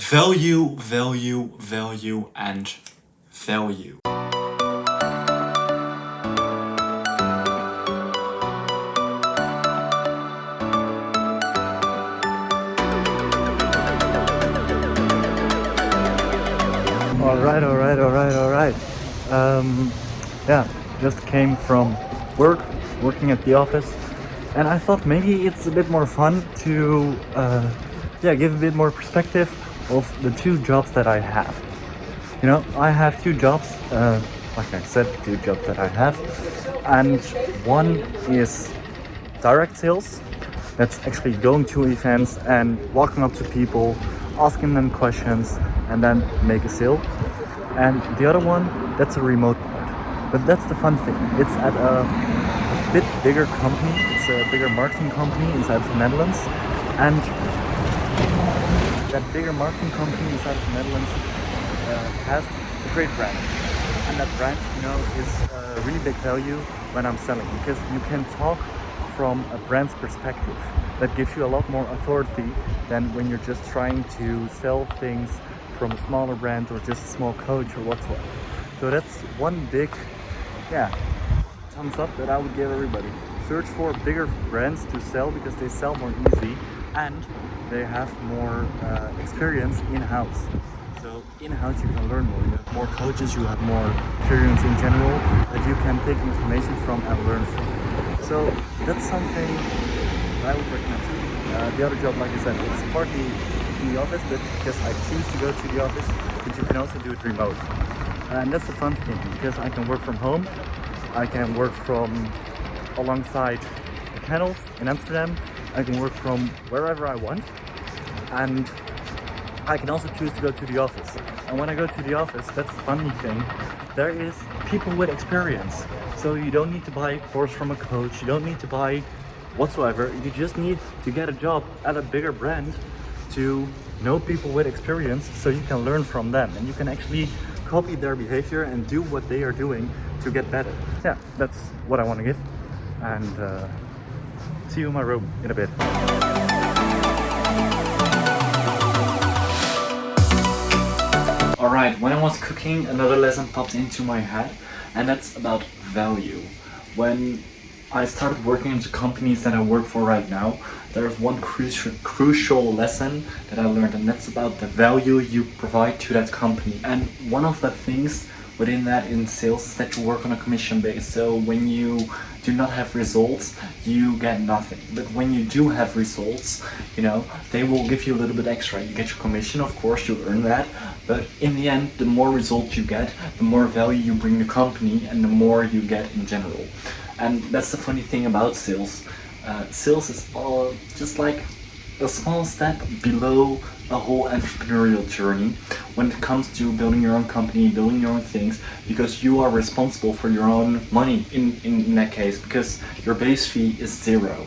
Value, value, value, and value. Alright. Yeah, just came from working at the office, and I thought maybe it's a bit more fun to give a bit more perspective of the two jobs that I have. You know, I have two jobs, like I said, two jobs that I have, and one is direct sales. That's actually going to events and walking up to people, asking them questions, and then make a sale. And the other one, that's a remote part. But that's the fun thing. It's at a bit bigger company. It's a bigger marketing company inside of the Netherlands. And that bigger marketing company inside of the Netherlands has a great brand. And that brand, you know, is a really big value when I'm selling, because you can talk from a brand's perspective. That gives you a lot more authority than when you're just trying to sell things from a smaller brand or just a small coach or whatsoever. So that's one big, thumbs up that I would give everybody. Search for bigger brands to sell because they sell more easy and they have more experience in-house. So in-house you can learn more. You have more coaches, you have more experience in general that you can take information from and learn from. So that's something I would recommend. The other job, like I said, it's partly in the office, but because I choose to go to the office, but you can also do it remote. And that's the fun thing, because I can work from home, I can work from alongside the kennels in Amsterdam, I can work from wherever I want, and I can also choose to go to the office. And when I go to the office, that's the funny thing, there is people with experience. So you don't need to buy a course from a coach, you don't need to buy whatsoever, you just need to get a job at a bigger brand to know people with experience so you can learn from them and you can actually copy their behavior and do what they are doing to get better. Yeah, that's what I want to give, and see you in my room in a bit. Alright, when I was cooking, another lesson popped into my head, and that's about value. When I started working in the companies that I work for right now, there's one crucial lesson that I learned, and that's about the value you provide to that company. And one of the things within that in sales is that you work on a commission base. So when you do not have results, you get nothing. But when you do have results, you know, they will give you a little bit extra. You get your commission, of course, you earn that. But in the end, the more results you get, the more value you bring the company and the more you get in general. And that's the funny thing about sales. Sales is all just like a small step below a whole entrepreneurial journey when it comes to building your own company, building your own things, because you are responsible for your own money in that case, because your base fee is zero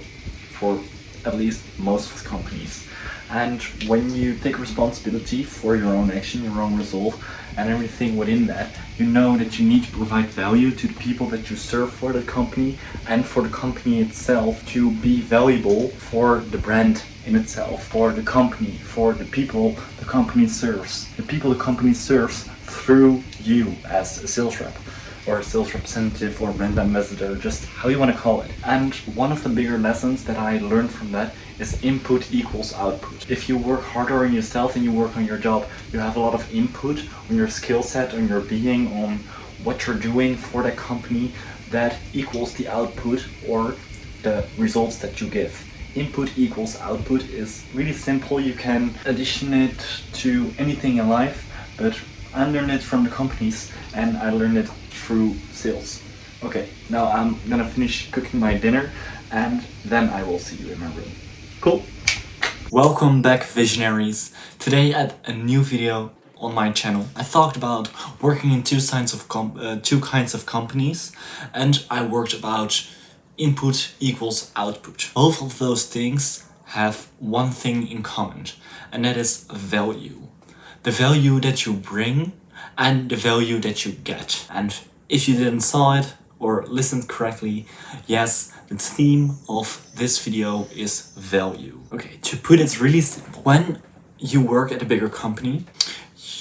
for at least most of the companies. And when you take responsibility for your own action, your own result, and everything within that, you know that you need to provide value to the people that you serve for the company and for the company itself to be valuable for the brand in itself, for the company, for the people the company serves. The people the company serves through you as a sales rep, or a sales representative, or brand ambassador, just how you want to call it. And one of the bigger lessons that I learned from that is input equals output. If you work harder on yourself and you work on your job, you have a lot of input on your skill set, on your being, on what you're doing for that company, that equals the output or the results that you give. Input equals output is really simple. You can addition it to anything in life, but I learned it from the companies and I learned it through sales. Okay, now I'm gonna finish cooking my dinner and then I will see you in my room. Cool. Welcome back, visionaries. Today at a new video on my channel. I talked about working in two kinds of companies, and I worked about input equals output. Both of those things have one thing in common, and that is value. The value that you bring and the value that you get. And if you didn't saw it or listened correctly, yes, the theme of this video is value. Okay, to put it really simple, when you work at a bigger company,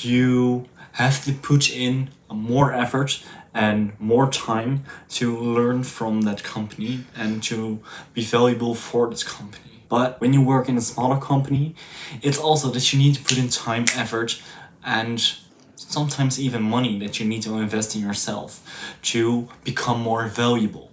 you have to put in more effort and more time to learn from that company and to be valuable for this company. But when you work in a smaller company, it's also that you need to put in time, effort, and sometimes even money that you need to invest in yourself to become more valuable.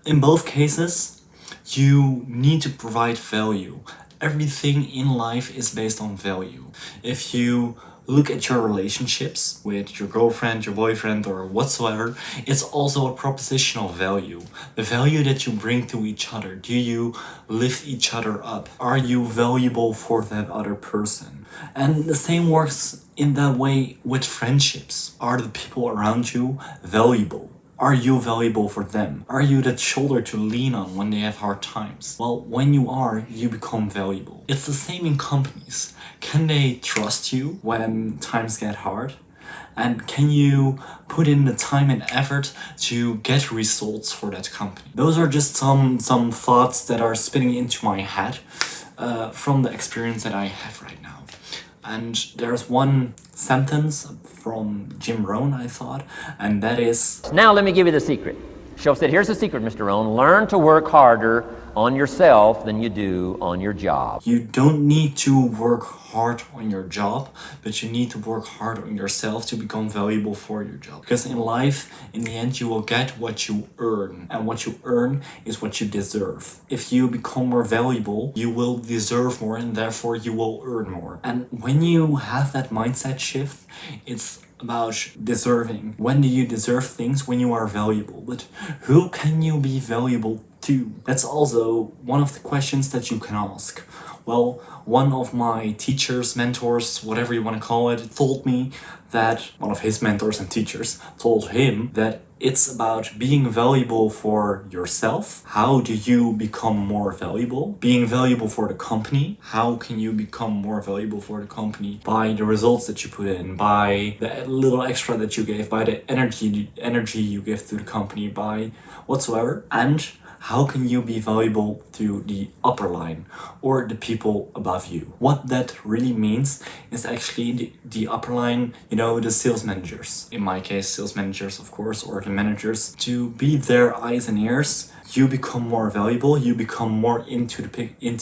In both cases, you need to provide value. Everything in life is based on value. If you look at your relationships with your girlfriend, your boyfriend, or whatsoever, it's also a propositional value. The value that you bring to each other. Do you lift each other up? Are you valuable for that other person? And the same works in that way with friendships. Are the people around you valuable? Are you valuable for them? Are you that shoulder to lean on when they have hard times? Well, when you are, you become valuable. It's the same in companies. Can they trust you when times get hard? And can you put in the time and effort to get results for that company? Those are just some thoughts that are spinning into my head from the experience that I have right now. And there's one sentence from Jim Rohn, I thought, and that is, Now let me give you the secret. Show said, here's the secret, Mr. Rohn. Learn to work harder on yourself than you do on your job. you don't need to work hard on your job, but you need to work hard on yourself to become valuable for your job. Because in life, in the end, you will get what you earn, and what you earn is what you deserve. If you become more valuable, you will deserve more, and therefore you will earn more. And when you have that mindset shift, it's about deserving. When do you deserve things? When you are valuable. But who can you be valuable to? That's also one of the questions that you can ask. Well, one of my teachers, mentors, whatever you want to call it, told me that one of his mentors and teachers told him that it's about being valuable for yourself. How do you become more valuable? Being valuable for the company. How can you become more valuable for the company? By the results that you put in, by the little extra that you gave, by the energy you give to the company, by whatsoever. And how can you be valuable to the upper line or the people above you? What that really means is actually the upper line, the sales managers. In my case, sales managers, of course, or the managers. To be their eyes and ears, you become more valuable, you become more in the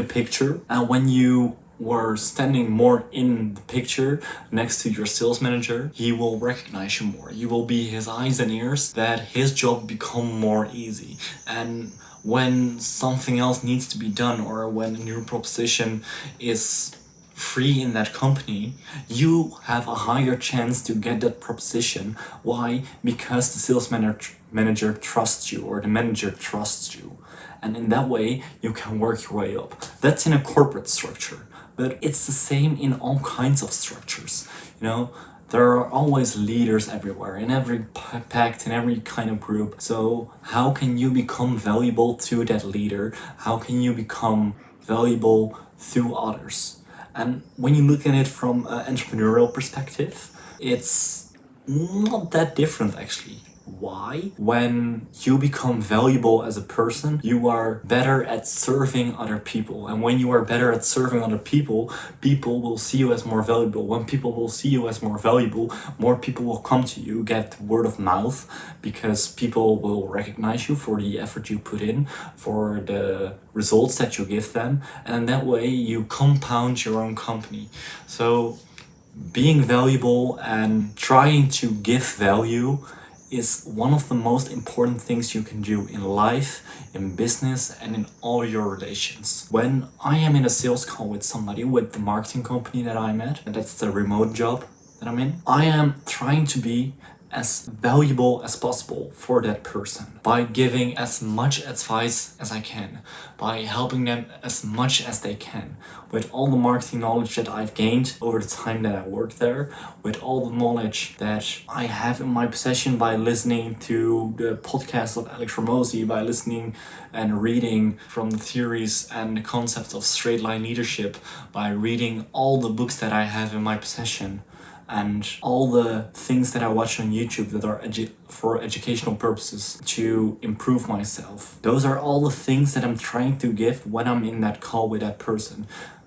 picture. And when you were standing more in the picture next to your sales manager, he will recognize you more. You will be his eyes and ears, that his job become more easy. And when something else needs to be done, or when a new proposition is free in that company, you have a higher chance to get that proposition. Why? Because the sales manager trusts you, or the manager trusts you. And in that way, you can work your way up. That's in a corporate structure. But it's the same in all kinds of structures. There are always leaders everywhere, in every pact, in every kind of group. So how can you become valuable to that leader? How can you become valuable to others? And when you look at it from an entrepreneurial perspective, it's not that different actually. Why? When you become valuable as a person, you are better at serving other people. And when you are better at serving other people, people will see you as more valuable. When people will see you as more valuable, more people will come to you, get word of mouth, because people will recognize you for the effort you put in, for the results that you give them. And that way you compound your own company. So being valuable and trying to give value is one of the most important things you can do in life, in business, and in all your relations. When I am in a sales call with somebody, with the marketing company that I'm at, and that's the remote job that I'm in, I am trying to be as valuable as possible for that person by giving as much advice as I can, by helping them as much as they can, with all the marketing knowledge that I've gained over the time that I worked there, with all the knowledge that I have in my possession by listening to the podcast of Alex Ramosi, by listening and reading from the theories and the concepts of straight line leadership, by reading all the books that I have in my possession, and all the things that I watch on YouTube that are for educational purposes to improve myself. Those are all the things that I'm trying to give when I'm in that call with that person.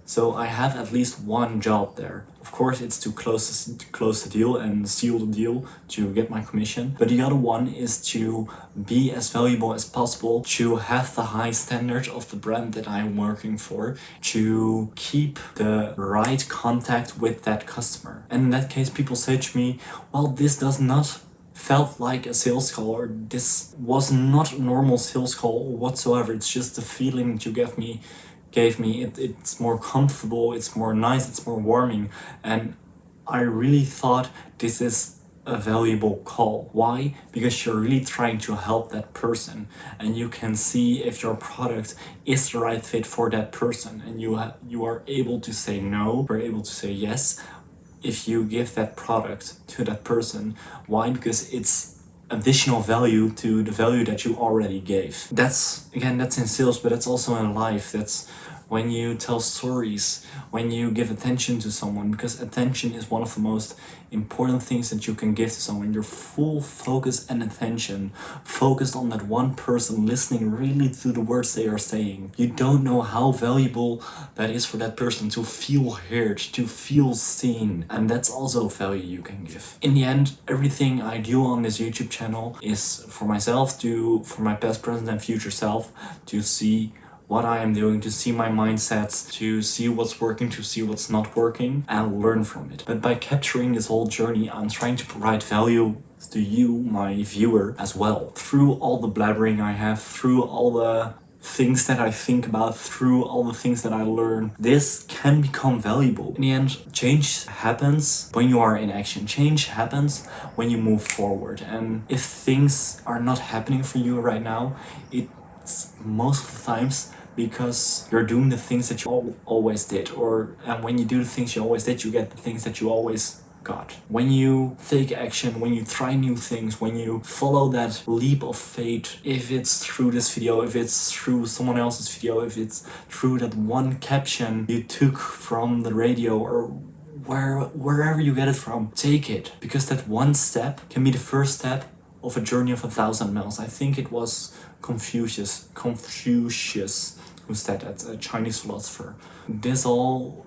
So I have at least one job there. Of course, it's to close the deal and seal the deal to get my commission. But the other one is to be as valuable as possible, to have the high standard of the brand that I'm working for, to keep the right contact with that customer. And in that case, people say to me, well, this does not felt like a sales call, or this was not a normal sales call whatsoever. It's just the feeling that you gave me. It's more comfortable, it's more nice, it's more warming, and I really thought this is a valuable call. Why? Because you're really trying to help that person, and you can see if your product is the right fit for that person, and you are able to say no, you're able to say yes if you give that product to that person. Why? Because it's additional value to the value that you already gave. That's in sales, but that's also in life. That's when you tell stories, when you give attention to someone, because attention is one of the most important things that you can give to someone. Your full focus and attention focused on that one person, listening really to the words they are saying. You don't know how valuable that is for that person to feel heard, to feel seen, and that's also value you can give. In the end, everything I do on this YouTube channel is for myself, for my past, present and future self, to see what I am doing, to see my mindsets, to see what's working, to see what's not working, and learn from it. But by capturing this whole journey, I'm trying to provide value to you, my viewer, as well. Through all the blabbering I have, through all the things that I think about, through all the things that I learn, this can become valuable. In the end, change happens when you are in action. Change happens when you move forward. And if things are not happening for you right now, it's most of the times because you're doing the things that you always did, and when you do the things you always did, you get the things that you always got. When you take action, when you try new things, when you follow that leap of faith, if it's through this video, if it's through someone else's video, if it's through that one caption you took from the radio, or wherever you get it from, take it, because that one step can be the first step of a journey of 1,000 miles. I think it was Confucius who said that, a Chinese philosopher. This all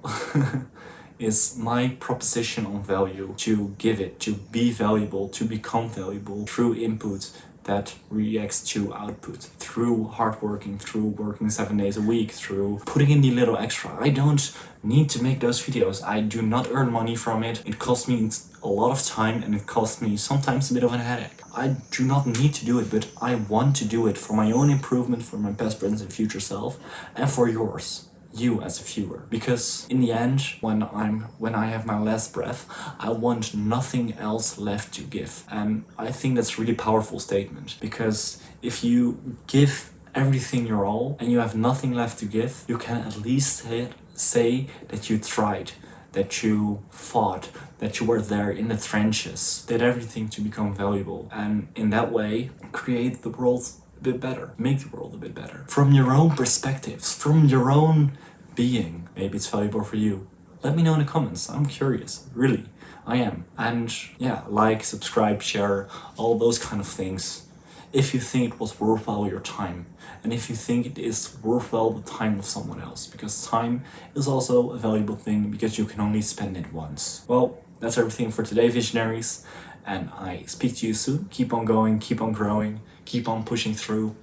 is my proposition on value: to give it, to be valuable, to become valuable through input that reacts to output, through hard working, through working 7 days a week, through putting in the little extra. I don't need to make those videos. I do not earn money from it. It costs me a lot of time, and it costs me sometimes a bit of a headache. I do not need to do it, but I want to do it for my own improvement, for my past, present and future self, and for yours, you as a viewer. Because in the end, when I have my last breath, I want nothing else left to give. And I think that's a really powerful statement, because if you give everything your all and you have nothing left to give, you can at least say that you tried, that you fought, that you were there in the trenches, did everything to become valuable, and in that way create the world a bit better, make the world a bit better. From your own perspectives, from your own being. Maybe it's valuable for you. Let me know in the comments. I'm curious, really. I am. And yeah, like, subscribe, share, all those kind of things, if you think it was worthwhile your time, and if you think it is worthwhile the time of someone else, because time is also a valuable thing, because you can only spend it once. Well, that's everything for today, visionaries, and I speak to you soon. Keep on going, keep on growing, keep on pushing through.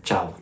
Ciao.